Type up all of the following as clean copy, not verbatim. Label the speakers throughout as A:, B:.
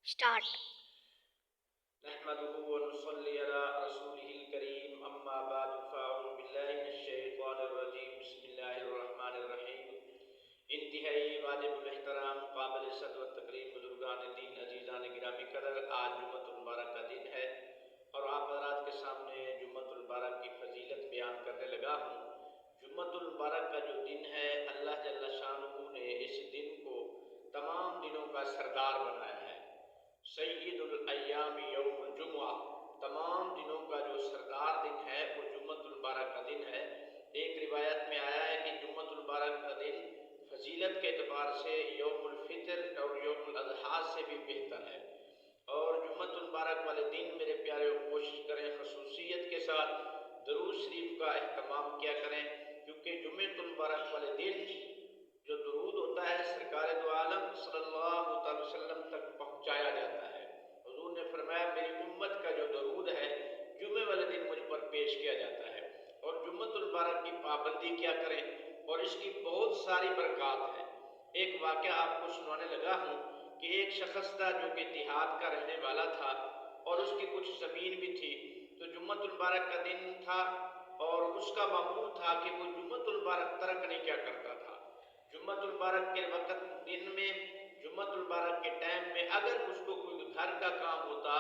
A: Start.
B: नहमदुहु व नुसल्ली अला रसूलिहिल करीम अम्मा बाद फ़अऊज़ु बिल्लाहि मिनश शैतानिर रजीम बिस्मिल्लाहिर रहमानिर रहीम। इंतहाई वाजिबुल एहतराम काबिल इज़्ज़त व तकरीम बुजुर्गान दीन अजीज़ान गिरामी कदर, आज जुम्मतुल मुबारक का दिन है और आप हज़रात के सामने जुम्मतुल मुबारक की फजीलत बयान करने लगा हूँ। जुम्मतुल मुबारक का जो दिन है, अल्लाह जल्ल शानुहु ने इस दिन को तमाम दिनों का सरदार बनाया है। सय्यिदुल अय्याम यौमुल जुमुआ, तमाम दिनों का जो सरदार दिन है वो जुम्मतुल मुबारक का दिन है। एक रिवायत में आया है कि जुम्मतुल मुबारक का दिन फजीलत के एतबार से यौमुल फितर और यौमुल अज़हा से भी बेहतर है। और जुम्मतुल मुबारक वाले दिन मेरे प्यारे कोशिश करें खसूसियत के साथ दरूद शरीफ का अहतमाम किया करें, क्योंकि जुम्मतुल मुबारक वाले दिन जो दरूद होता है सरकार दो आलम सल्लल्लाहु अलैहि वसल्लम तक पहुँचाया जाता है। हुजूर ने फरमाया मेरी उम्मत का जो दरूद है जुम्मे वाले दिन मुझ पर पेश किया जाता है। और जुम्मतुल मुबारक की पाबंदी क्या करें, और इसकी बहुत सारी बरक़ात है। एक वाक़या आपको सुनाने लगा हूँ कि एक शख्स था जो कि देहात का रहने वाला था और उसकी कुछ ज़मीन भी थी। तो जुम्मतुल मुबारक का दिन था और उसका मामूल था कि वो जुम्मतुल मुबारक तर्क नहीं क्या करता था। जुम्मतुल मुबारक के वक़्त दिन में, जुम्मतुल मुबारक के टाइम में अगर उसको कोई घर का काम होता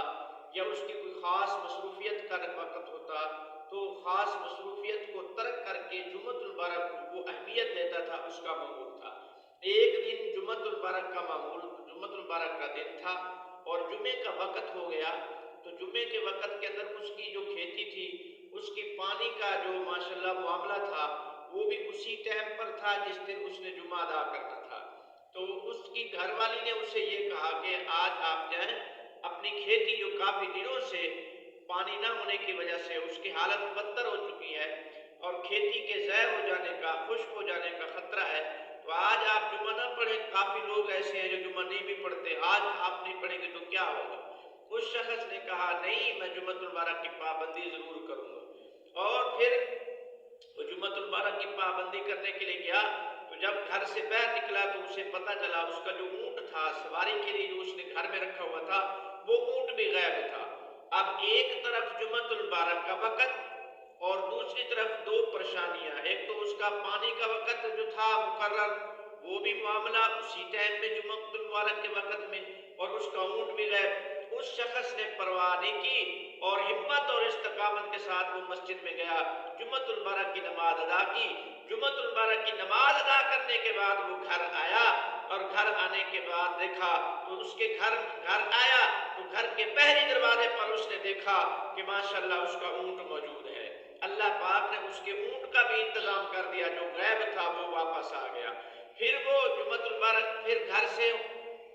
B: या उसकी कोई ख़ास मसरूफियत का वक़्त होता तो ख़ास मसरूफियत को तर्क करके जुम्मतुल मुबारक को अहमियत देता था, उसका मामूल था। एक दिन जुम्मतुल मुबारक का मामूल, जुम्मतुल मुबारक का दिन था और जुम्मे का वक़्त हो गया। तो जुम्मे के वक़्त के अंदर उसकी जो खेती थी उसकी पानी का जो माशाल्लाह मामला था वो भी उसी टाइम पर था जिस दिन उसने जुम्मा अदा करना था। तो उसकी घरवाली ने उसे ये कहा कि आज आप जाएं, अपनी खेती जो काफ़ी दिनों से पानी ना होने की वजह से उसकी हालत बदतर हो चुकी है और खेती के ज़ाय हो जाने का, खुश्क हो जाने का ख़तरा है, तो आज आप जुम्मा ना पढ़ें। काफ़ी लोग ऐसे हैं जो जुम्मा नहीं भी पढ़ते, आज आप नहीं पढ़ेंगे तो क्या होगा। उस शख्स ने कहा नहीं, मैं जुम्मतुल मुबारक की पाबंदी ज़रूर करूँगा। और फिर वो जुम्मतुल मुबारक की पाबंदी करने के लिए गया। तो जब घर से बाहर निकला तो उसे पता चला उसका जो ऊँट था सवारी के लिए जो उसने घर में रखा हुआ था वो ऊँट भी गायब था। अब एक तरफ जुम्मतुल मुबारक का वक़्त और दूसरी तरफ दो परेशानियां। एक तो उसका पानी का वक़्त जो था मुकर्रर वो भी मामला उसी टाइम में जुम्मतुल मुबारक के वक़्त में, और उसका ऊँट भी गायब। उस शख्स ने परवाह नहीं की और हिम्मत और इस्तकामत के साथ वो मस्जिद में गया, जुम्मतुल मुबारक की नमाज अदा की। जुम्मतुल मुबारक की नमाज अदा करने के बाद वो घर आया और घर आने के बाद देखा तो उसके घर आया तो घर के पहले दरवाजे पर उसने देखा कि माशाल्लाह उसका ऊँट मौजूद है। अल्लाह पाक ने उसके ऊँट का भी इंतजाम कर दिया, जो गायब था वो वापस आ गया। फिर वो जुम्मतुल मुबारक फिर घर से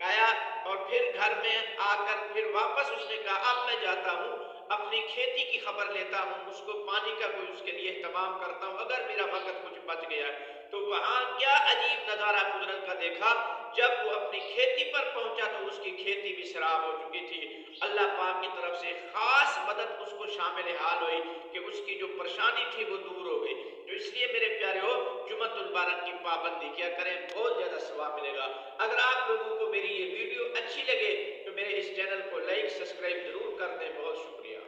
B: आया और फिर घर में आकर फिर वापस उसने कहा अब मैं जाता हूँ, अपनी खेती की खबर लेता हूँ, उसको पानी का कोई उसके लिए इस्तेमाल करता हूँ, अगर मेरा वक़्त कुछ बच गया। तो वहाँ क्या अजीब नज़ारा कुदरत का देखा, जब वो अपनी खेती पर पहुंचा तो उसकी खेती भी शराब हो चुकी थी। अल्लाह पाक की तरफ से खास मदद उसको शामिल हाल हुई कि उसकी जो परेशानी थी वो दूर हो गई। तो इसलिए मेरे प्यारे हो, जुम्मतुल मुबारक की पाबंदी क्या करें, बहुत ज़्यादा सवाब मिलेगा। अगर आप लोगों को मेरी ये वीडियो अच्छी लगे तो मेरे इस चैनल को लाइक सब्सक्राइब जरूर कर दें। बहुत शुक्रिया।